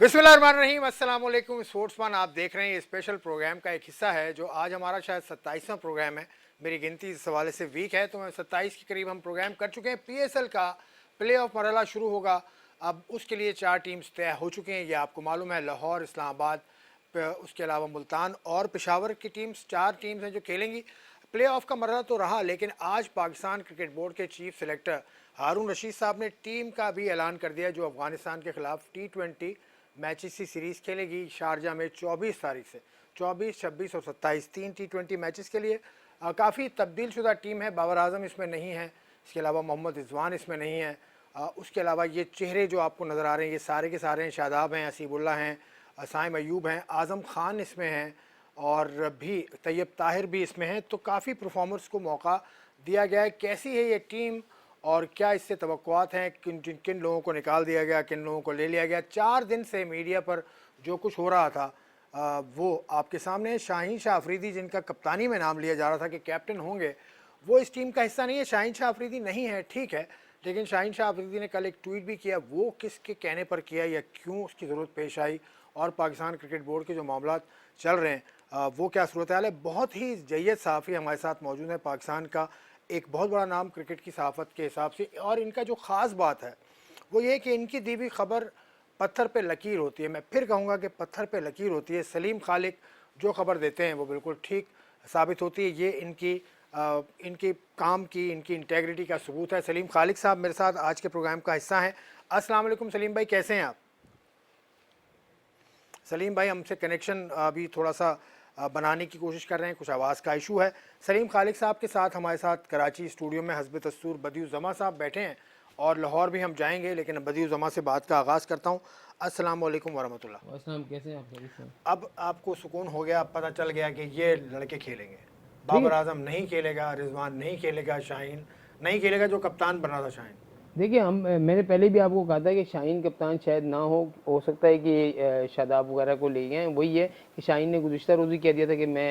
बिस्मिल्लाहिर्रहमानिर्रहीम, अस्सलाम वालेकुम। स्पोर्ट्समैन आप देख रहे हैं, ये स्पेशल प्रोग्राम का एक हिस्सा है जो आज हमारा शायद 27वां प्रोग्राम है। मेरी गिनती इस हवाले से वीक है तो मैं 27 के करीब हम प्रोग्राम कर चुके हैं। पीएसएल का प्ले ऑफ मरहला शुरू होगा। अब उसके लिए 4 टीम्स तय हो चुके हैं, ये आपको मालूम है। लाहौर, इस्लामाबाद, उसके अलावा मुल्तान और पेशावर की टीम्स, 4 टीम्स हैं जो खेलेंगी। प्ले ऑफ का मरहला तो रहा, लेकिन आज पाकिस्तान क्रिकेट बोर्ड के चीफ सेलेक्टर हारून रशीद साहब ने टीम का भी ऐलान कर दिया जो अफगानिस्तान के खिलाफ T20 मैचेस की सीरीज़ खेलेगी शारजा में 24 तारीख से। 24, 26 और 27 3 T20 मैचेस के लिए काफ़ी तब्दील शुदा टीम है। बाबर आजम इसमें नहीं है, इसके अलावा मोहम्मद रिजवान इसमें नहीं है। उसके अलावा ये चेहरे जो आपको नज़र आ रहे हैं ये सारे के सारे हैं। शादाब हैं, असीबुल्ला हैं, साइम अयूब हैं, आज़म खान इसमें हैं और भी तैयब ताहिर भी इसमें हैं। तो काफ़ी परफॉर्मर्स को मौका दिया गया है। कैसी है ये टीम और क्या इससे तवक्कुआत हैं, किन किन लोगों को निकाल दिया गया, किन लोगों को ले लिया गया। 4 दिन से मीडिया पर जो कुछ हो रहा था वो आपके सामने है। शाहीन शाह अफरीदी जिनका कप्तानी में नाम लिया जा रहा था कि कैप्टन होंगे, वो इस टीम का हिस्सा नहीं है। शाहीन शाह अफरीदी नहीं है, ठीक है, लेकिन शाहीन शाह अफरीदी ने कल एक ट्वीट भी किया। वो किसके कहने पर किया या क्यों उसकी ज़रूरत पेश आई और पाकिस्तान क्रिकेट बोर्ड के जो मामला चल रहे हैं वो क्या सूरत हाल है। बहुत ही जय्यद सहाफ़ी हमारे साथ मौजूद है, पाकिस्तान का एक बहुत बड़ा नाम क्रिकेट की सहाफ़त के हिसाब से। और इनका जो ख़ास बात है वो ये कि इनकी दी हुई खबर पत्थर पे लकीर होती है। मैं फिर कहूँगा कि पत्थर पे लकीर होती है। सलीम खालिक जो खबर देते हैं वो बिल्कुल ठीक साबित होती है। ये इनकी काम की, इनकी इंटेग्रिटी का सबूत है। सलीम खालिक साहब मेरे साथ आज के प्रोग्राम का हिस्सा हैं। अस्सलाम वालेकुम सलीम भाई, कैसे हैं आप? सलीम भाई हमसे कनेक्शन अभी थोड़ा सा बनाने की कोशिश कर रहे हैं, कुछ आवाज़ का इशू है। सलीम खालिक साहब के साथ हमारे साथ कराची स्टूडियो में हस्ब दस्तूर बदियुज़्ज़मा साहब बैठे हैं और लाहौर भी हम जाएंगे, लेकिन बदियुज़्ज़मा से बात का आगाज़ करता हूँ। अस्सलाम वालेकुम वरहमतुल्लाह। अस्सलाम, कैसे हैं आप? खैरियत से हैं? अब आपको सुकून हो गया, अब पता चल गया कि ये लड़के खेलेंगे। बाबर देखिए आजम नहीं खेलेगा, रिजवान नहीं खेलेगा, शाहीन नहीं खेलेगा जो कप्तान बना था शाहीन। देखिए मैंने पहले भी आपको कहा था कि शाहीन कप्तान शायद ना हो सकता है कि शादाब वगैरह को ले गए हैं। वही है कि शाहीन ने गुज़िश्ता रोज़ ही कह दिया था कि मैं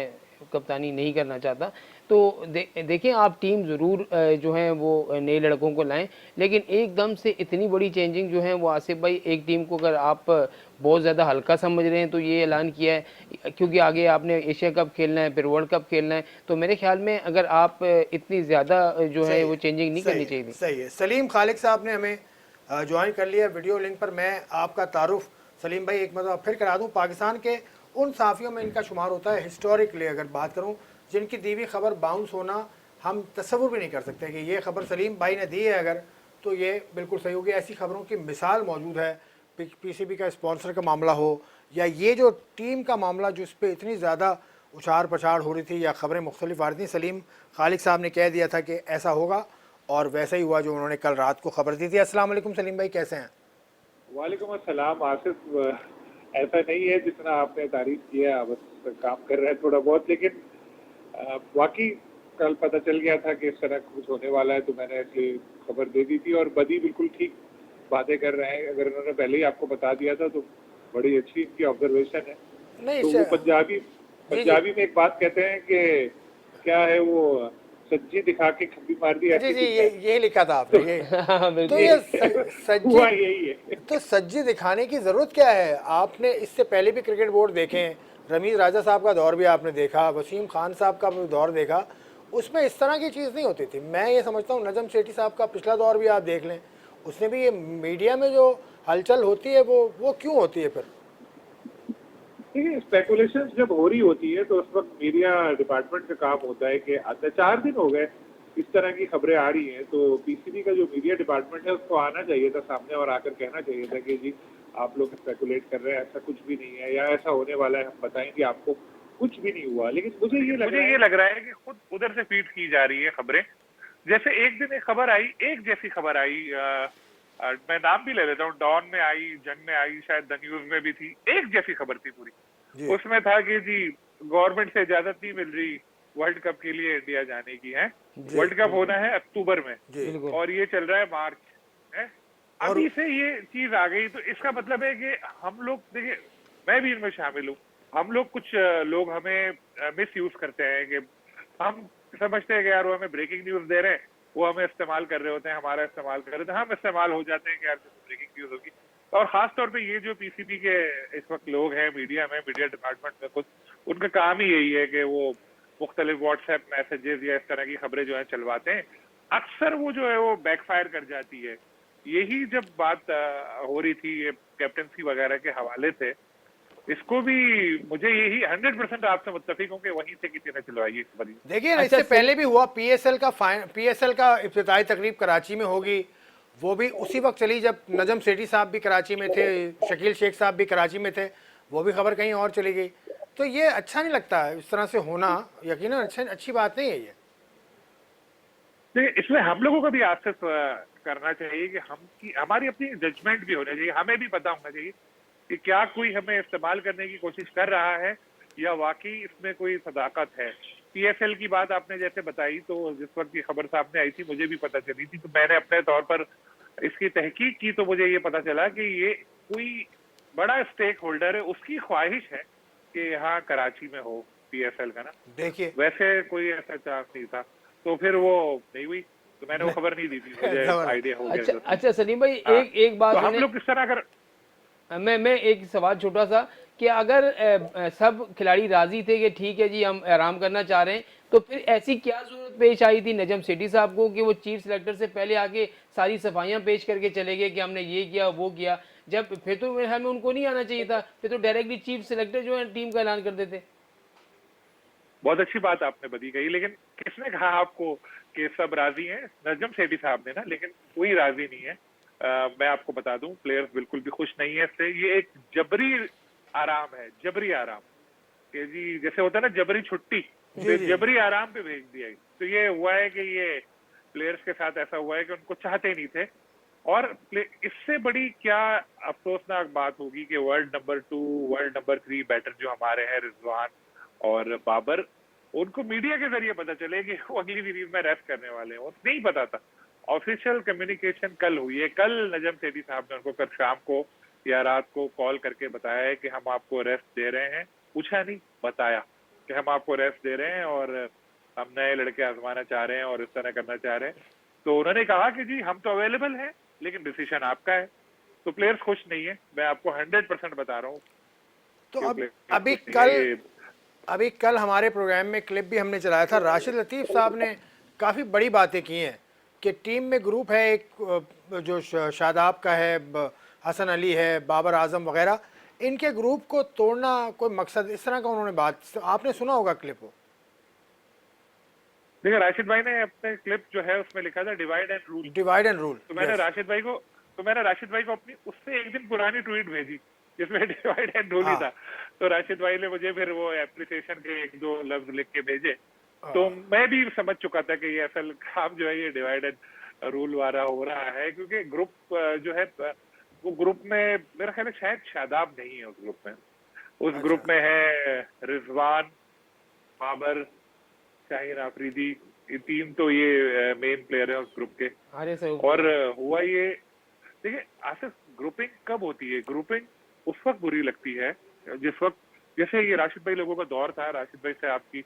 कप्तानी नहीं करना चाहता। तो देखें आप, टीम ज़रूर जो है वो नए लड़कों को लाएं, लेकिन एकदम से इतनी बड़ी चेंजिंग जो है वो आसिफ भाई, एक टीम को अगर आप बहुत ज़्यादा हल्का समझ रहे हैं तो ये ऐलान किया है क्योंकि आगे आपने एशिया कप खेलना है, फिर वर्ल्ड कप खेलना है। तो मेरे ख्याल में अगर आप इतनी ज़्यादा जो है सही वो है, चेंजिंग नहीं सही करनी है, चाहिए थी। सही है। सलीम खालिक साहब ने हमें ज्वाइन कर लिया वीडियो लिंक पर। मैं आपका तारुफ सलीम भाई एक मतलब फिर करा दूं। पाकिस्तान के उन साफ़ियों में इनका शुमार होता है, हिस्टोरिकली अगर बात करूं, जिनकी दी हुई खबर बाउंस होना हम तस्वुर भी नहीं कर सकते कि ये खबर सलीम भाई ने दी है अगर, तो ये बिल्कुल सही होगी। ऐसी खबरों की मिसाल मौजूद है। पीसीबी का स्पॉन्सर का मामला हो या ये जो टीम का मामला जिस पर इतनी ज़्यादा उछाड़ पछाड़ हो रही थी या ख़बरें मुख्तलिफ आ रही थी, सलीम खालिक साहब ने कह दिया था कि ऐसा होगा और वैसा ही हुआ जो उन्होंने कल रात को खबर दी थी। अस्सलाम वालेकुम सलीम भाई, कैसे हैं? वालेकुम अस्सलाम आसिफ। ऐसा नहीं है जितना आपने तारीफ किया, बस काम कर रहे हैं थोड़ा बहुत, लेकिन वाकई कल पता चल गया था कि इस तरह कुछ होने वाला है, तो मैंने ऐसे खबर दे दी थी। और बदी बिल्कुल ठीक बातें कर रहे हैं। अगर उन्होंने पहले ही आपको बता दिया था तो बड़ी अच्छी इनकी ऑब्जर्वेशन है। नहीं तो वो पंजाबी जी जी पंजाबी में एक बात कहते हैं कि क्या है वो, सज्जी दिखा के खब्बी मार दी, जी ऐसी जी, कुछ ये है। ये लिखा था आपने ये। हाँ तो बिल्कुल। ये सज्जी, हुआ यही है। तो सज्जी दिखाने की ज़रूरत क्या है? आपने इससे पहले भी क्रिकेट बोर्ड देखे हैं, रमीज़ राजा साहब का दौर भी आपने देखा, वसीम खान साहब का भी दौर देखा, उसमें इस तरह की चीज़ नहीं होती थी। मैं ये समझता हूँ नजम सेठी साहब का पिछला दौर भी आप देख लें, उसने भी ये मीडिया में जो हलचल होती है वो क्यों होती है फिर? देखिए, स्पेकुलेशन जब हो रही होती है तो उस वक्त मीडिया डिपार्टमेंट का काम होता है कि आधा 4 दिन हो गए इस तरह की खबरें आ रही हैं, तो पीसीबी का जो मीडिया डिपार्टमेंट है उसको आना चाहिए था सामने और आकर कहना चाहिए था कि जी आप लोग स्पेकुलेट कर रहे हैं, ऐसा कुछ भी नहीं है, या ऐसा होने वाला है, हम बताएंगे आपको। कुछ भी नहीं हुआ। लेकिन मुझे ये लग रहा है कि खुद उधर से फीड की जा रही है खबरें। जैसे एक दिन एक खबर आई, एक जैसी खबर आई, मैं नाम भी ले लेता हूँ, डॉन में आई, जंग में आई, शायद द न्यूज में भी थी, एक जैसी खबर थी पूरी। जी उसमें था कि जी गवर्नमेंट से इजाजत नहीं मिल रही वर्ल्ड कप के लिए इंडिया जाने की है। जी वर्ल्ड कप होना है अक्टूबर में जी। बिल्कुल। और ये चल रहा है मार्च है। और अभी से ये चीज आ गई, तो इसका मतलब है कि हम लोग, देखिए मैं भी इनमें शामिल हूँ, हम लोग कुछ लोग हमें मिस यूज करते हैं कि हम समझते हैं कि यार वो हमें ब्रेकिंग न्यूज दे रहे हैं, वो हमें इस्तेमाल कर रहे होते हैं, हमारा इस्तेमाल कर रहे थे, हम इस्तेमाल हो जाते हैं कि यार ब्रेकिंग न्यूज होगी। और खास तौर पे ये जो पीसीबी के इस वक्त लोग हैं मीडिया में, मीडिया डिपार्टमेंट में कुछ, उनका काम ही यही है कि वो मुख्तलिफ व्हाट्सएप मैसेजेस या इस तरह की खबरें जो है चलवाते हैं। अक्सर वो जो है वो बैकफायर कर जाती है। यही जब बात हो रही थी ये कैप्टनसी वगैरह के हवाले से, इसको भी मुझे यही 100% आपसे मुत्तफिक हूँ कि वहीं से किसी ने चलवाई इस बारी। देखिए ना, अच्छा, इससे पहले भी हुआ, पीएसएल का इब्तिदाई तकरीब कराची में होगी, वो भी उसी वक्त चली जब नजम सेठी साहब भी कराची में थे, शकील शेख साहब भी कराची में थे, वो भी खबर कहीं और चली गई। तो ये अच्छा नहीं लगता है इस तरह से होना, यकीनन अच्छी बात नहीं है ये। देखिए, इसमें हम लोगों को भी आसस करना चाहिए कि हमारी अपनी जजमेंट भी होनी चाहिए। हमें भी पता होना चाहिए कि क्या कोई हमें इस्तेमाल करने की कोशिश कर रहा है या वाकई इसमें कोई सदाकत है। पीएसएल की बात आपने जैसे बताई, तो जिस वक्त की खबर सामने आई थी मुझे भी पता चली थी, तो मैंने अपने तौर पर इसकी तहकीक की, तो मुझे ये पता चला कि ये कोई बड़ा स्टेक होल्डर है, उसकी ख्वाहिश है कि यहाँ कराची में हो पीएसएल का ना। देखिए, वैसे कोई ऐसा चांस नहीं था, तो फिर वो नहीं हुई, तो मैंने वो खबर नहीं दी थी, मुझे आइडिया हो अच्छा गया। अच्छा सलीम भाई, हाँ, एक बात तो हम सुने। लोग किस तरह अगर मैं एक सवाल छोटा सा, कि अगर सब खिलाड़ी राजी थे कि ठीक है जी हम आराम करना चाह रहे हैं, तो फिर ऐसी क्या जरूरत पेश आई थी नजम सेठी साहब को कि वो चीफ सिलेक्टर से पहले आके सारी सफाइयां पेश करके चले गए कि हमने ये किया वो किया? जब फिर तो मेरे ख्याल में उनको नहीं आना चाहिए था, फिर तो डायरेक्टली चीफ सिलेक्टर जो है टीम का ऐलान कर देते। बहुत अच्छी बात आपने बदी कही, लेकिन किसने कहा आपको कि सब राजी हैं? नजम सेठी साहब ने ना, लेकिन कोई राजी नहीं है। मैं आपको बता दूं, प्लेयर्स बिल्कुल भी खुश नहीं है इससे। ये एक जबरी आराम है, जबरी आराम, कि जी जैसे होता है ना जबरी छुट्टी, तो जबरी आराम पे भेज दिया। तो ये हुआ है कि ये प्लेयर्स के साथ ऐसा हुआ है कि उनको चाहते नहीं थे। और इससे बड़ी क्या अफसोसनाक बात होगी कि world number 2, world number 3 batter जो हमारे हैं रिजवान और बाबर, उनको मीडिया के जरिए पता चले कि वो अगली सीरीज में रेस्ट करने वाले हैं। वो नहीं पता था। ऑफिशियल कम्युनिकेशन कल हुई है। कल नजम सेठी साहब ने उनको कल शाम को या रात को कॉल करके बताया है कि हम आपको रेस्ट दे रहे हैं। पूछा नहीं, बताया कि हम आपको रेस्ट दे रहे हैं और हम नए लड़के आजमाना चाह रहे हैं और इस तरह करना चाह रहे हैं। तो उन्होंने कहा कि जी हम तो अवेलेबल हैं, लेकिन डिसीजन आपका है। तो प्लेयर्स खुश नहीं है, मैं आपको 100% बता रहा हूँ। तो अभी कल हमारे प्रोग्राम में क्लिप भी हमने चलाया था, राशिद लतीफ़ साहब ने काफ़ी बड़ी बातें की हैं कि टीम में ग्रुप है, एक जो शादाब का है, हसन अली है, बाबर आजम वगैरह, इनके ग्रुप को तोड़ना कोई मकसद, इस तरह का उन्होंने बात, आपने सुना होगा क्लिप वो। देखिए, राशिद भाई ने अपने क्लिप जो है उसमें लिखा था divide and rule. Divide and rule. तो मैंने राशिद भाई को अपनी उससे एक दिन पुरानी ट्वीट भेजी जिसमें डिवाइड एंड रूल ही था। तो राशिद भाई ने मुझे फिर वो एप्रिसिएशन के 1-2 लफ्ज लिख के भेजे। तो मैं भी समझ चुका था कि ये असल काम जो है ये डिवाइड एंड रूल वाला हो रहा है, क्योंकि ग्रुप जो है वो ग्रुप में मेरा ख्याल है शायद शादाब नहीं है उस ग्रुप में। उस ग्रुप में है रिजवान, बाबर, शाहीन आफरीदी, ये 3 तो ये मेन प्लेयर है उस ग्रुप के। और हुआ ये, देखिए आसिफ, ग्रुपिंग कब होती है? ग्रुपिंग उस वक्त बुरी लगती है जिस वक्त, जैसे ये राशिद भाई लोगों का दौर था, राशिद भाई से आपकी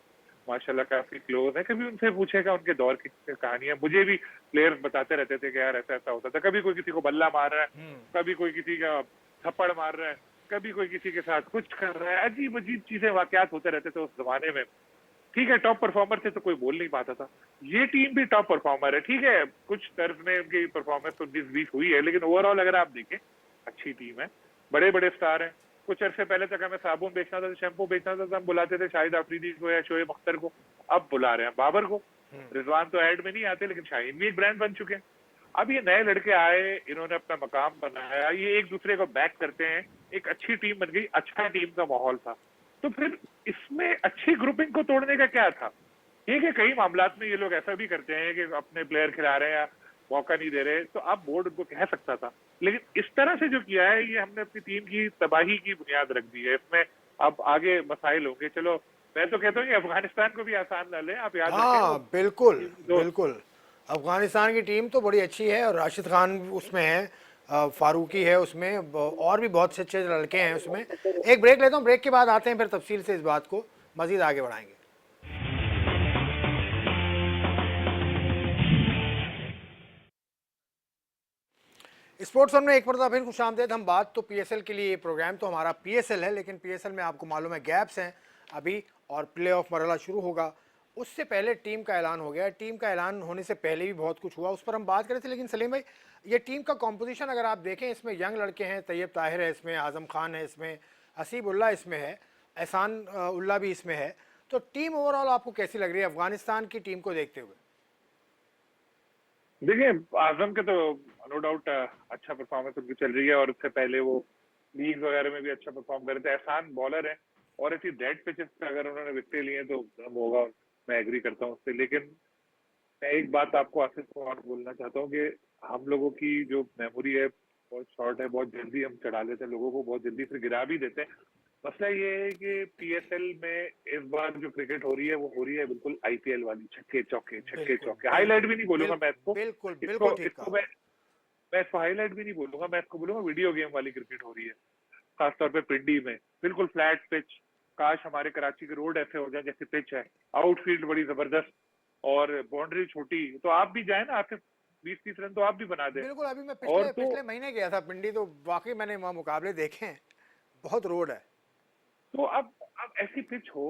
माशाल्लाह काफी क्लोज है, कभी उनसे पूछेगा उनके दौर की कहानियां। मुझे भी प्लेयर्स बताते रहते थे कि यार ऐसा ऐसा होता था, कभी कोई किसी को बल्ला मार रहा है, कभी कोई किसी का थप्पड़ मार रहा है, कभी कोई किसी के साथ कुछ कर रहा है, अजीब अजीब चीजें वाकयात होते रहते थे उस जमाने में। ठीक है, टॉप परफॉर्मर थे तो कोई बोल नहीं पाता था। ये टीम भी टॉप परफॉर्मर है, ठीक है, कुछ टर्फ में उनकी परफॉर्मेंस 19-20 हुई है, लेकिन ओवरऑल अगर आप देखें अच्छी टीम है, बड़े बड़े स्टार हैं। कुछ अरसे पहले तक हमें साबुन बेचना था, शैम्पू बेचना था, तो हम बुलाते थे शाहिद आफरीदी को या शोएब अख्तर को, अब बुला रहे हैं बाबर को। रिजवान तो ऐड में नहीं आते, लेकिन शाहीन भी एक ब्रांड बन चुके हैं। अब ये नए लड़के आए, इन्होंने अपना मकाम बनाया, ये एक दूसरे को बैक करते हैं, एक अच्छी टीम बन गई, अच्छा टीम का माहौल था। तो फिर इसमें अच्छी ग्रुपिंग को तोड़ने का क्या था? ठीक है, कई मामलात में ये लोग ऐसा भी करते हैं कि अपने प्लेयर खिला रहे हैं या मौका नहीं दे रहे, तो आप बोर्ड उनको कह सकता था, लेकिन इस तरह से जो किया है ये हमने अपनी टीम की तबाही की बुनियाद रख दी है। इसमें अब आगे मसाइल होंगे। चलो, मैं तो कहता हूँ कि अफगानिस्तान को भी आसान ना ले, आप याद रखें। बिल्कुल बिल्कुल, अफगानिस्तान की टीम तो बड़ी अच्छी है और राशिद खान उसमें है, फारूकी है उसमें, और भी बहुत से अच्छे लड़के हैं उसमें। एक ब्रेक लेता हूँ, ब्रेक के बाद आते हैं, फिर तफसील से इस बात को मजीद आगे बढ़ाएंगे। स्पोर्ट्स वन में एक मरतबा फिर खुशामदीद। हम बात तो पीएसएल के लिए, ये प्रोग्राम तो हमारा पीएसएल है, लेकिन पीएसएल में आपको मालूम है गैप्स हैं अभी, और प्ले ऑफ मरहला शुरू होगा। उससे पहले टीम का ऐलान हो गया। टीम का ऐलान होने से पहले भी बहुत कुछ हुआ, उस पर हम बात कर रहे थे। लेकिन सलीम भाई, ये टीम का कॉम्पोजिशन अगर आप देखें, इसमें यंग लड़के हैं, तैयब ताहिर है इसमें, आजम खान है इसमें, हसीब उल्ला इसमें है, एहसान उल्ला भी इसमें है। तो टीम ओवरऑल आपको कैसी लग रही है अफगानिस्तान की टीम को देखते हुए? देखिए, आजम के तो नो डाउट अच्छा परफॉर्मेंस उनकी चल रही है, और उससे पहले वो लीग वगैरह में भी अच्छा परफॉर्म कर रहे थे। एहसान बॉलर है, और ऐसी डेड पिचेस पे अगर उन्होंने विकेट लिए तो दम होगा, मैं एग्री करता हूँ उससे। लेकिन मैं एक बात आपको आसिफ को और बोलना चाहता हूँ कि हम लोगों की जो मेमोरी है बहुत शॉर्ट है, बहुत जल्दी हम चढ़ा लेते हैं लोगों को, बहुत जल्दी फिर गिरा भी देते हैं। मसला ये है कि पीएसएल में इस बार जो क्रिकेट हो रही है वो हो रही है बिल्कुल आईपीएल वाली, छक्के चौके। हाईलाइट भी नहीं बोलूंगा मैं इसको, बिल्कुल इसको बिल्कुल ठीक इसको कहा। मैं इसको हाईलाइट भी नहीं बोलूंगा, मैं इसको बोलूंगा वीडियो गेम वाली क्रिकेट हो रही है, खासतौर पे पिंडी में बिल्कुल फ्लैट पिच। काश हमारे कराची के रोड ऐसे हो जाए जैसे पिच है, आउटफील्ड बड़ी जबरदस्त और बाउंड्री छोटी। तो आप भी जाए ना, आपके 20-30 रन तो आप भी बना दे। बिल्कुल, अभी मैं और पिछले तो पिछले महीने गया था पिंडी, तो वाकई मैंने वहाँ मुकाबले देखे हैं, बहुत रोड है। तो अब ऐसी पिच हो,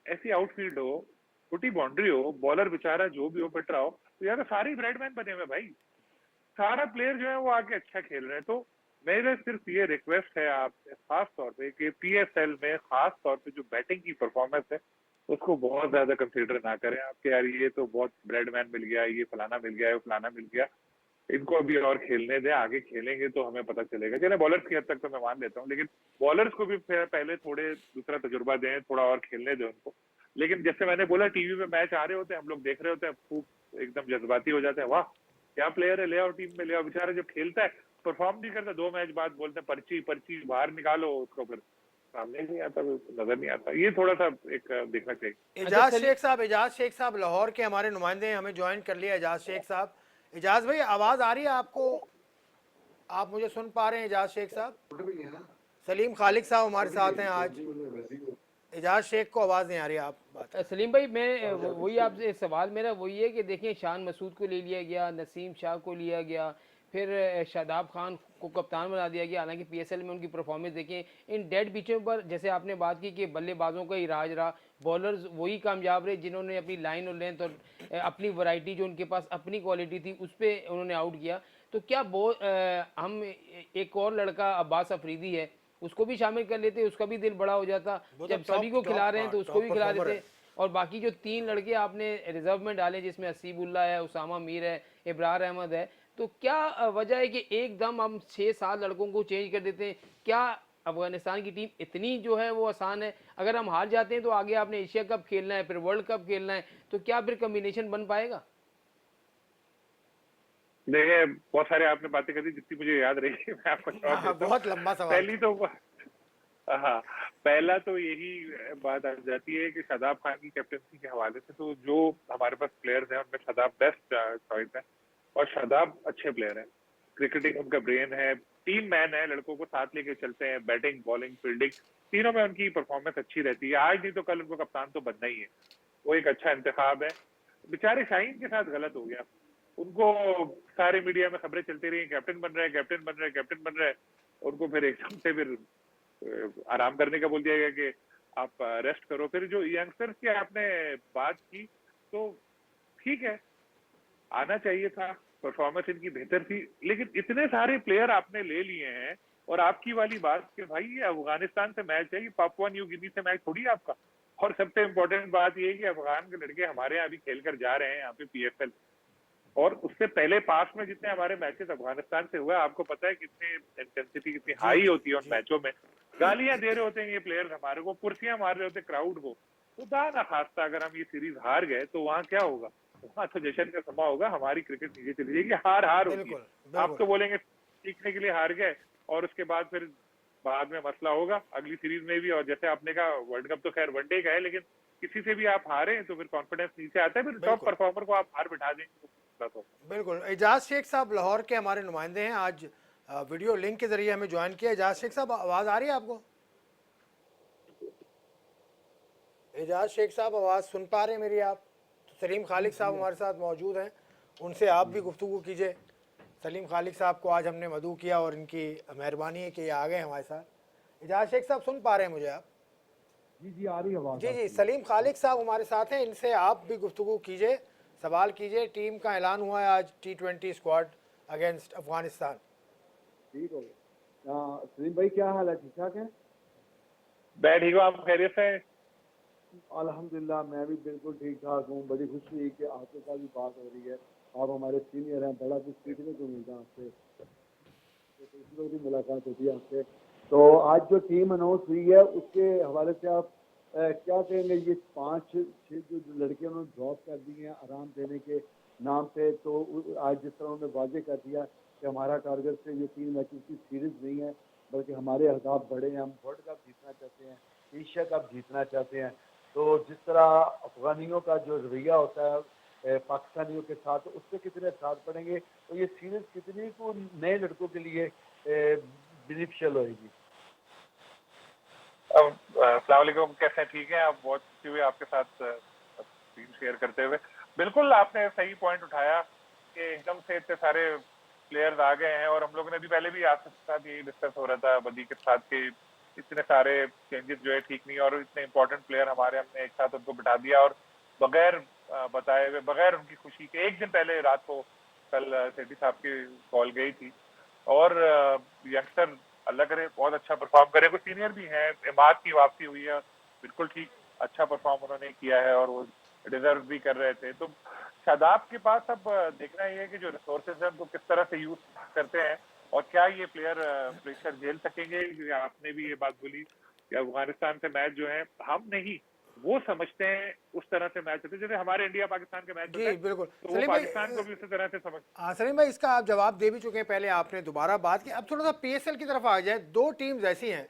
ऐसी आउटफील्ड हो, छोटी बाउंड्री हो, बॉलर बेचारा जो भी हो पिट रहा हो, तो यार सारे ब्रेडमैन बने हुए भाई, सारा प्लेयर जो है वो आके अच्छा खेल रहे हैं। तो मेरे सिर्फ ये रिक्वेस्ट है आपसे खास तौर पे कि पीएसएल में खास तौर पे जो बैटिंग की परफॉर्मेंस है उसको बहुत ज्यादा कंसीडर ना करें आपके, यार ये तो बहुत ब्रेडमैन मिल गया, ये फलाना मिल गया, ये फलाना मिल गया, इनको अभी और खेलने दें, आगे खेलेंगे तो हमें पता चलेगा। चले बॉलर्स की हद तक तो मैं मान लेता हूँ, लेकिन बॉलर्स को भी पहले थोड़े दूसरा तजुर्बा दें, थोड़ा और खेलने दें उनको। लेकिन जैसे मैंने बोला, टीवी पे मैच आ रहे होते हैं, हम लोग देख रहे होते हैं, खूब एकदम जज्बाती हो जाते हैं, वाह क्या प्लेयर है, ले आओ टीम में, ले आओ। बेचारा जब खेलता है परफॉर्म नहीं करता, 2 मैच बाद बोलते हैं पर्ची पर्ची बाहर निकालो उसको, फिर सामने नहीं आता, नजर नहीं आता। ये थोड़ा सा एक देखना चाहिए। एजाज शेख साहब लाहौर के हमारे नुमाइंदे हैं, हमें ज्वाइन कर लिया एजाज शेख साहब। एजाज भाई, आवाज़ आ रही है आपको? आप मुझे सुन पा रहे हैं एजाज शेख साहब? सलीम खालिक साहब हमारे साथ हैं आज। एजाज शेख को आवाज़ नहीं आ रही, आप बात करें। सलीम भाई, मैं वही आपसे सवाल मेरा वही है कि देखिए, शान मसूद को ले लिया गया, नसीम शाह को लिया गया, फिर शादाब खान को कप्तान बना दिया गया। हालांकि पीएसएल में उनकी परफॉर्मेंस देखें इन डेड पिचों पर, जैसे आपने बात की कि बल्लेबाजों का ही राज रहा, बॉलर्स वही कामयाब रहे जिन्होंने अपनी लाइन और लेंथ और अपनी वैरायटी, जो उनके पास अपनी क्वालिटी थी, उस पर उन्होंने आउट किया। तो क्या हम एक और लड़का अब्बास अफरीदी है, उसको भी शामिल कर लेते, उसका भी दिल बड़ा हो जाता। वो तो जब सभी को खिला रहे हैं तो उसको टॉप भी खिला परफॉर्मर देते। है। और बाकी जो 3 लड़के आपने रिजर्व में डाले, जिसमें हसीबुल्ला है, उसामा मीर है, इब्रार अहमद है, तो क्या वजह है कि एकदम हम 6-7 लड़कों को चेंज कर देते हैं? क्या अफगानिस्तान की टीम इतनी जो है वो आसान है? अगर हम हार जाते हैं तो आगे आपने एशिया कप खेलना है, फिर वर्ल्ड कप खेलना है, तो क्या फिर कम्बिनेशन बन पाएगा? देखिए, बहुत सारे आपने बातें कर दी, जितनी मुझे याद रही है मैं आपको जवाब देता हूँ। बहुत लंबा सवाल पहली तो हाँ, पहला तो यही बात आ जाती है कि शादाब खान की कैप्टनसी के हवाले से, तो जो हमारे पास प्लेयर्स हैं उनमें शादाब बेस्ट चॉइस है, और शादाब अच्छे प्लेयर हैं, क्रिकेटिंग उनका ब्रेन है, टीम मैन है, लड़कों को साथ लेके चलते हैं, बैटिंग बॉलिंग फील्डिंग तीनों में उनकी परफॉर्मेंस अच्छी रहती है। आज नहीं तो कल उनको कप्तान तो बनना ही है, वो एक अच्छा इंतखाब है। बेचारे शाहीन के साथ गलत हो गया, उनको सारे मीडिया में खबरें चलती रही, कैप्टन बन रहे, कैप्टन बन रहे, कैप्टन बन रहे, उनको फिर एकदम से फिर आराम करने का बोल दिया गया कि आप रेस्ट करो। फिर जो यंगस्टर्स की आपने बात की, तो ठीक है, आना चाहिए था, परफॉर्मेंस इनकी बेहतर थी, लेकिन इतने सारे प्लेयर आपने ले लिए हैं, और आपकी वाली बात कि भाई ये अफगानिस्तान से मैच है, ये पापुआ न्यू गिनी से मैच थोड़ी है आपका। और सबसे इम्पोर्टेंट बात ये है कि अफगान के लड़के हमारे यहाँ अभी खेल कर जा रहे हैं यहाँ पे पीएसएल, और उससे पहले पास में जितने हमारे मैचेस अफगानिस्तान से हुआ, आपको पता है कितनी इंटेंसिटी कितनी हाई होती है उन मैचों में। गालियां दे रहे होते हैं ये प्लेयर्स हमारे को, कुर्सियां मार रहे होते हैं क्राउड को। खुदा ना खास्ता अगर हम ये सीरीज हार गए तो वहां क्या होगा? वहां तो जश्न का समा होगा, हमारी क्रिकेट नीचे चली जाएगी। हार हार होती है, आप तो बोलेंगे सीखने के लिए हार गए, और उसके बाद फिर बाद में मसला होगा अगली सीरीज में भी। और जैसे आपने कहा, वर्ल्ड कप तो खैर वनडे का है, लेकिन किसी से भी आप हारे तो फिर कॉन्फिडेंस नीचे आता है, फिर टॉप परफॉर्मर को आप हार बिठा देंगे। बिल्कुल। एजाज शेख साहब लाहौर के हमारे नुमाइंदे हैं, आज वीडियो लिंक के जरिए हमें ज्वाइन किया। एजाज शेख साहब, आवाज़ आ रही है आपको? एजाज शेख साहब, आवाज़ सुन पा रहे हैं मेरी आप? तो सलीम खालिक साहब हमारे साथ मौजूद हैं, उनसे आप भी गुफ्तगू कीजिए। सलीम खालिक साहब को आज हमने मदऊ किया और इनकी मेहरबानी है कि ये आ गए हमारे साथ। इजाज़ शेख साहब सुन पा रहे हैं मुझे आप? जी जी आ रही है आवाज़ जी जी, आपकी। सलीम खालिक साहब हमारे साथ हैं, इनसे आप भी गुफ्तगू कीजिए, सवाल कीजिए। टीम का ऐलान हुआ है आज T20 स्क्वाड अगेंस्ट अफगानिस्तान। ठीक हो गया। सलीम भाई क्या हाल है, ठीक ठाक है? मैं ठीक हूँ, आप खैरियत से हैं? अल्हम्दुलिल्लाह मैं भी बिल्कुल ठीक ठाक हूँ। बड़ी खुशी हुई कि आपके साथ भी बात हो रही है। आप हमारे सीनियर हैं, बड़ा कुछ सीखने को मिलता है आपसे, तो दूसरी लोग भी मुलाकात होती है आपसे। तो आज जो टीम अनाउंस हुई है उसके हवाले से आप क्या कहेंगे? ये 5-6 जो लड़कियों ने ड्रॉप कर दी हैं आराम देने के नाम पे, तो आज जिस तरह उन्होंने वाजे कर दिया कि हमारा टारगेट से ये 3 मैचेस की सीरीज नहीं है, बल्कि हमारे अहदाफ बड़े हैं, हम वर्ल्ड कप जीतना चाहते हैं, एशिया कप जीतना चाहते हैं। तो जिस तरह अफगानियों का जो रवैया होता है पाकिस्तानियों के साथ, तो उससे कितने असर पड़ेंगे? तो ये सीरीज कितनी को नए लड़कों के लिए बेनिफिशियल होएगी? अस्सलाम वालेकुम, कैसे हैं? ठीक है आप? बहुत खुशी हुई आपके साथ स्क्रीन शेयर करते हुए। बिल्कुल आपने सही पॉइंट उठाया कि एकदम से इतने सारे प्लेयर्स आ गए हैं, और हम लोगों ने भी पहले भी आपके साथ यही डिस्कस हो रहा था बदी के साथ कि इतने सारे चेंजेस जो है ठीक नहीं, और इतने इंपॉर्टेंट प्लेयर हमारे हमने एक साथ उनको बिठा दिया, और बगैर बताए हुए, बगैर उनकी खुशी के, एक दिन पहले रात को कल सेठी साहब की कॉल गई थी। और यंगस्टर अल्लाह करे बहुत अच्छा परफॉर्म करे। कुछ सीनियर भी हैं, इमाद की वापसी हुई है, बिल्कुल ठीक अच्छा परफॉर्म उन्होंने किया है और वो डिजर्व भी कर रहे थे। तो शादाब के पास अब देखना ये है कि जो रिसोर्सेज हैं उनको किस तरह से यूज करते हैं, और क्या ये प्लेयर प्रेशर झेल सकेंगे। आपने भी ये बात बोली कि अफगानिस्तान से मैच जो है हम नहीं वो समझते हैं उस तरह से मैच होते हैं जैसे हमारे इंडिया पाकिस्तान के मैच होते जी हैं, बिल्कुल तो वो सलीम भाई, पाकिस्तान को भी उसी तरह से समझ। हाँ सलीम भाई, इसका आप जवाब दे भी चुके हैं, पहले आपने दोबारा बात की। अब थोड़ा सा PSL की तरफ आ जाए। दो टीम्स ऐसी हैं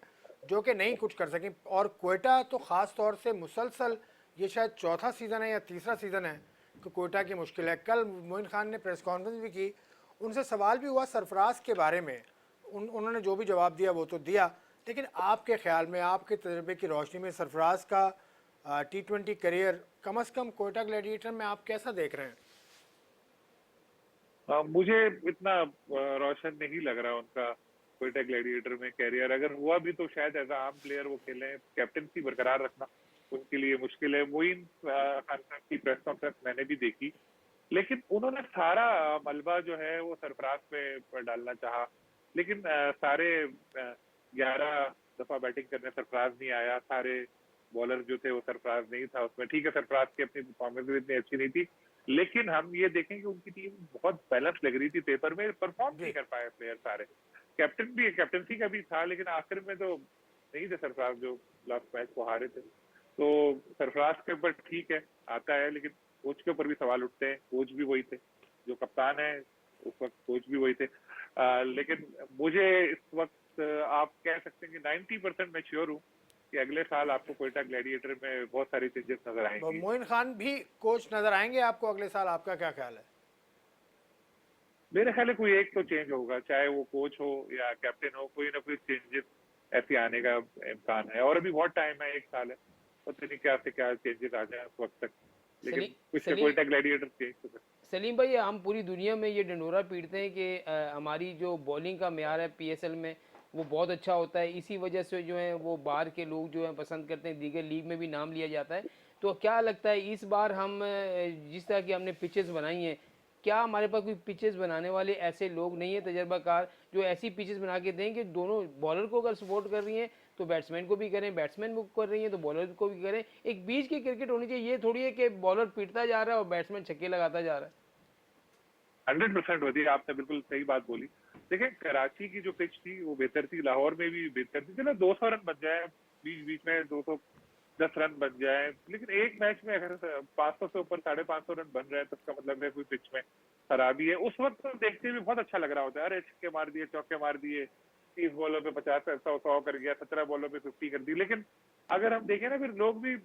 जो कि नहीं कुछ कर सकी, और क्वेटा तो ख़ास तौर से मुसलसल ये शायद चौथा सीज़न है या तीसरा सीज़न है कि क्वेटा की मुश्किल है। कल मोइन खान ने प्रेस कॉन्फ्रेंस भी की, उनसे सवाल भी हुआ सरफराज के बारे में, उन्होंने जो भी जवाब दिया वो तो दिया, लेकिन आपके ख्याल में, आपके तजर्बे की रोशनी में सरफराज का T20 करियर कम अज़ कम कोयटा ग्लैडिएटर में आप कैसा देख रहे हैं? मुझे इतना रोशन नहीं लग रहा उनका क्वेटा ग्लैडिएटर में कैरियर। अगर हुआ भी तो शायद एज आम प्लेयर वो खेलें। कैप्टनसी बरकरार रखना उनके लिए मुश्किल है। मोइन खान साहब की प्रेस कॉन्फ्रेंस मैंने भी देखी, लेकिन उन्होंने सारा मलबा जो है वो सरफराज पे डालना चाहा, लेकिन सारे 11 दफा बैटिंग करने सरफराज नहीं आया। सारे बॉलर जो थे वो सरफराज नहीं था उसमें। ठीक है, सरफराज की अपनी परफॉर्मेंस भी इतनी अच्छी नहीं थी, लेकिन हम ये देखें कि उनकी टीम बहुत बैलेंस लग रही थी पेपर में। परफॉर्म नहीं जी कर पाए प्लेयर सारे। कैप्टन भी, कैप्टनसी का भी था, लेकिन आखिर में तो नहीं थे सरफराज जो लास्ट मैच को हारे थे। तो सरफराज के ऊपर ठीक है आता है, लेकिन कोच के ऊपर भी सवाल उठते हैं। कोच भी वही थे, जो कप्तान है उस वक्त कोच भी वही थे। लेकिन मुझे इस वक्त आप कह सकते हैं कि 90% मैं श्योर हूँ कि अगले साल आपको कोयटा ग्लैडिएटर में बहुत सारी चेंजेस नजर आएंगी। मोइन खान भी कोच नज़र आएंगे आपको अगले साल? आपका क्या ख्याल है? मेरे ख्याल है कोई एक तो चेंज होगा, चाहे वो कोच हो या कैप्टन हो, कोई ना कोई चेंजेस ऐसे आने का इम्कान है। और अभी बहुत टाइम है, 1 साल है, पता नहीं क्या से क्या चेंजेस आ जाए उस वक्त तक, लेकिन सलीम कुछ तो सलीम कोयटा ग्लैडिएटर चेंज हो सकता है। सलीम भाई, हम पूरी दुनिया में ये ढिंढोरा पीटते हैं कि हमारी जो बॉलिंग का मेयार है PSL में वो बहुत अच्छा होता है। इसी वजह से जो है वो बाहर के लोग जो है पसंद करते हैं, दीगर लीग में भी नाम लिया जाता है। तो क्या लगता है इस बार हम जिस तरह की हमने पिचेस बनाई हैं, क्या हमारे पास कोई पिचेस बनाने वाले ऐसे लोग नहीं है तजर्बाकार जो ऐसी पिचेस बना के दें कि दोनों बॉलर को अगर सपोर्ट कर रही हैं तो बैट्समैन को भी करें, बैट्समैन को कर रही हैं तो बॉलर को भी करें? एक बीच की क्रिकेट होनी चाहिए। ये थोड़ी है कि बॉलर पीटता जा रहा है और बैट्समैन छक्के लगाता जा रहा है। 100% होती है, आपने बिल्कुल सही बात बोली। देखिए कराची की जो पिच थी वो बेहतर थी, लाहौर में भी बेहतर थी। चलो 200 रन बन जाए, बीच बीच में 210 रन बन जाए, लेकिन एक मैच में अगर 500 से ऊपर 550 रन बन रहे हैं तो इसका मतलब है कोई पिच में खराबी है। उस वक्त तो देखते हुए बहुत अच्छा लग रहा होता है, अरे छक्के मार दिए, चौके मार दिए, 30 बॉलों पे 50 100 कर गया, 17 बॉलों पे 50 कर दी। लेकिन अगर हम देखें ना, फिर लोग भी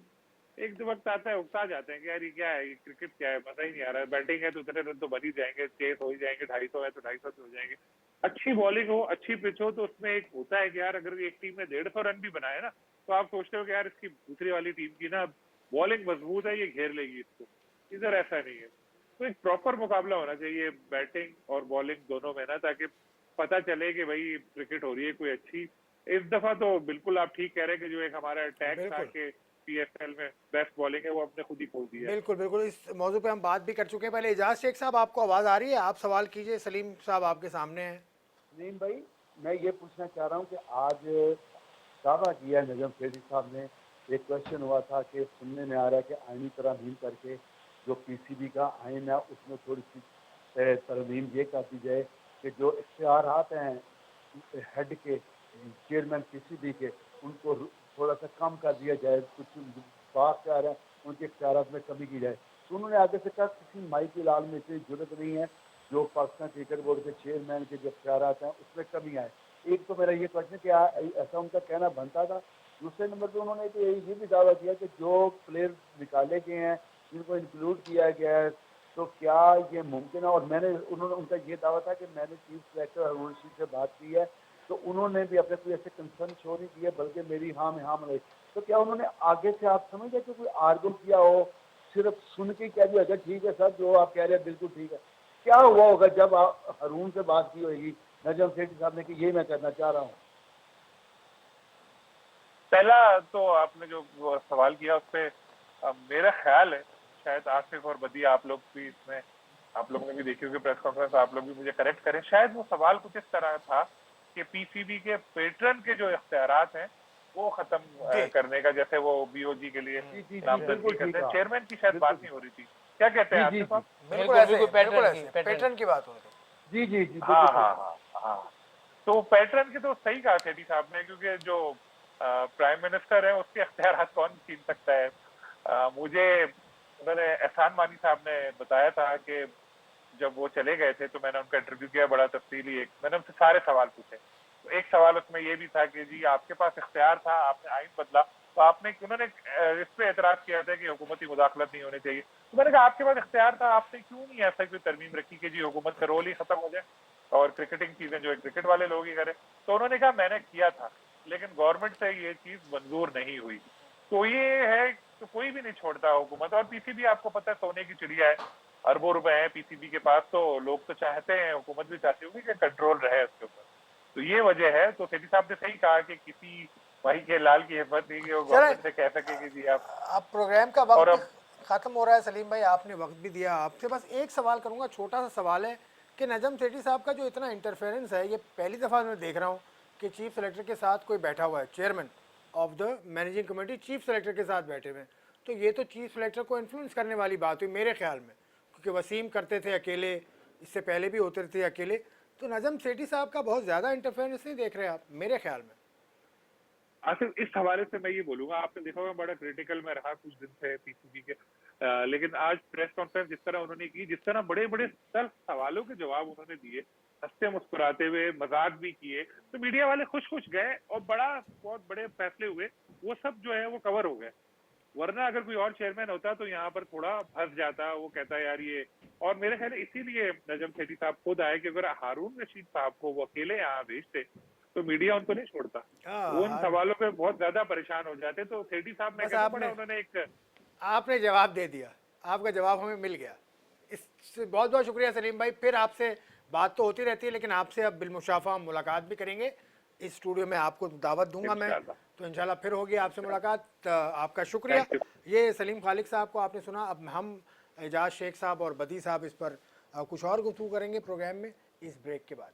एक दो वक्त आता है उकता जाते हैं कि यार ये क्या है, ये क्रिकेट क्या है, मजा ही नहीं आ रहा है। बैटिंग है तो उतने रन तो बन ही जाएंगे, 600 हो ही जाएंगे, 250 है तो 250 हो जाएंगे। अच्छी बॉलिंग हो, अच्छी पिच हो, तो उसमें एक होता है कि यार अगर एक टीम ने 150 रन भी बनाए ना, तो आप सोचते हो कि यार इसकी दूसरी वाली टीम की ना बॉलिंग मजबूत है, ये घेर लेगी इसको। इधर ऐसा नहीं है। तो एक प्रॉपर मुकाबला होना चाहिए बैटिंग और बॉलिंग दोनों में ना, ताकि पता चले कि भाई क्रिकेट हो रही है कोई अच्छी। इस दफा तो बिल्कुल आप ठीक कह रहे हैं कि जो एक हमारा अटैक था बिल्कुल कि पीएसएल में बेस्ट बॉलिंग है वो अपने खुद ही खो दी है। बिल्कुल बिल्कुल, इस मौजू पे हम बात भी कर चुके हैं पहले। एजाज शेख साहब, आपको आवाज़ आ रही है? आप सवाल कीजिए, सलीम साहब आपके सामने हैं। सलीम भाई, मैं ये पूछना चाह रहा हूँ कि आज दावा किया है नजम सेठी साहब ने, एक क्वेश्चन हुआ था कि सुनने में आ रहा है कि आईनी तरमीम करके जो पीसीबी का आइन है उसमें थोड़ी सी तरमीम ये कर दी जाए कि जो इख्तियारात हैं हेड के, चेयरमैन पीसीबी के, उनको थोड़ा सा कम कर दिया जाए, कुछ बात क्या है उनके इख्तियारात में कमी की जाए। तो उन्होंने आगे से कहा किसी माइकी लाल में इतनी जरूरत नहीं है, जो पाकिस्तान क्रिकेट बोर्ड के चेयरमैन के जो इख्तियारात हैं उसमें कमी आए। एक तो मेरा ये क्वेश्चन कि ऐसा उनका कहना बनता था। दूसरे नंबर पे उन्होंने तो ये भी दावा किया कि जो प्लेयर निकाले गए हैं जिनको इंक्लूड किया गया है, तो क्या ये मुमकिन है? और उन्होंने उनका ये दावा था कि मैंने चीफ सेलेक्टर हारून रशीद से बात की है, तो उन्होंने भी अपने कोई ऐसे कंसर्न शो नहीं किए, बल्कि मेरी हाँ में हाँ मिलाई। तो क्या उन्होंने आगे से आप समझ गए कि कोई आर्गू किया हो, सिर्फ सुन के क्या भी अच्छा ठीक है सर जो आप कह रहे हैं बिल्कुल ठीक है? क्या हुआ होगा जब आप हारून से बात की होगी नजम सेठी साहब ने कि ये मैं करना चाह रहा हूँ? पहला तो आपने जो वो सवाल किया उस पे मेरा ख्याल है शायद आसिफ और बदी आप लोग भी इसमें, आप लोगों ने भी देखी होगी प्रेस कॉन्फ्रेंस, आप लोग भी मुझे करेक्ट करें, शायद वो सवाल कुछ इस तरह था कि पीसीबी के पेट्रन के जो इख्तियारात हैं वो खत्म करने का, जैसे वो बीओजी के लिए नामजदगी करते हैं, चेयरमैन की शायद बात नहीं हो रही थी। क्या कहते हैं आसिफ साहब? बिल्कुल ऐसे, बिल्कुल ऐसे पैटर्न की बात हो रही जी जी जी हाँ हाँ हाँ हाँ। तो पैटर्न के तो सही कहा सेठी साहब ने, क्योंकि जो प्राइम मिनिस्टर है उसके अख्तियार कौन छीन सकता है। मुझे उन्होंने एहसान मानी साहब ने बताया था कि जब वो चले गए थे तो मैंने उनका इंटरव्यू किया बड़ा तफसीली, एक मैंने उनसे सारे सवाल पूछे। तो एक सवाल उसमें ये भी था कि जी आपके पास इख्तियार था, आपने आइन बदला, तो आपने उन्होंने इस पे एतराज किया था कि हुकूमती मुदाखलत नहीं होनी चाहिए। तो मैंने कहा आपके पास इख्तियार था, आपने क्यों नहीं ऐसा कोई तरमीम रखी कि जी हुकूमत का रोल ही खत्म हो जाए और क्रिकेटिंग चीजें जो है क्रिकेट वाले लोग ही करें? तो उन्होंने कहा मैंने किया था, लेकिन गवर्नमेंट से ये चीज मंजूर नहीं हुई। तो ये है तो कोई भी नहीं छोड़ता हुकूमत। और पीसीबी आपको पता है सोने की चिड़िया है, अरबों रुपए हैं पीसीबी के पास, तो लोग तो चाहते हैं, हुकूमत भी चाहती होगी कि कंट्रोल रहे उसके ऊपर। तो ये वजह है। तो सेठी साहब ने सही कहा कि किसी भाई के लाल की हिम्मत नहीं कि वो गवर्नमेंट से कह सके कि जी आप। अब प्रोग्राम का वक्त भी खत्म हो रहा है सलीम भाई, आपने वक्त भी दिया। आपसे बस एक सवाल करूंगा, छोटा सा सवाल है कि नजम सेठी साहब का जो इतना इंटरफेरेंस है, ये पहली दफ़ा मैं देख रहा हूँ कि चीफ सेलेक्टर के साथ कोई बैठा हुआ है, chairman of the managing committee chief selector के साथ बैठे हुए हैं। तो ये तो चीफ सेलेक्टर को इन्फ्लुएंस करने वाली बात हुई मेरे ख्याल में, क्योंकि वसीम करते थे अकेले, इससे पहले भी होते थे अकेले। तो नजम सेठी साहब का बहुत ज़्यादा इंटरफेरेंस नहीं देख रहे आप मेरे ख्याल में। आसिफ इस हवाले से मैं ये बोलूंगा, आपने देखा होगा बड़ा क्रिटिकल में रहा कुछ दिन से पीसीबी के, लेकिन आज प्रेस कॉन्फ्रेंस जिस तरह उन्होंने की, जिस तरह बड़े बड़े सवालों के जवाब उन्होंने दिए, हंसते मुस्कुराते हुए, मजाक भी किए, तो मीडिया वाले खुश खुश गए और बहुत बड़े फैसले हुए, वो सब जो है वो कवर हो गए। वरना अगर कोई और चेयरमैन होता तो यहाँ पर थोड़ा फंस जाता, वो कहता यार ये। और मेरे ख्याल इसीलिए नजम सेठी साहब खुद आए कि अगर हारून रशीद साहब को वो अकेले यहाँ भेजते तो मीडिया उनको नहीं छोड़ता, वो उन सवालों पे बहुत ज्यादा परेशान हो जाते। तो सेठी साहब मैं कहता हूं उन्होंने एक आपने जवाब दे दिया, आपका जवाब हमें मिल गया, इससे बहुत बहुत शुक्रिया सलीम भाई। फिर आपसे बात तो होती रहती है, लेकिन आपसे अब बिलमुशाफा मुलाकात भी करेंगे। इस स्टूडियो में आपको दावत दूंगा मैं, तो इंशाल्लाह फिर होगी आपसे मुलाकात। आपका शुक्रिया। ये सलीम खालिक साहब को आपने सुना। अब हम एजाज शेख साहब और बदी साहब इस पर कुछ और गुफ्तगू करेंगे प्रोग्राम में इस ब्रेक के बाद।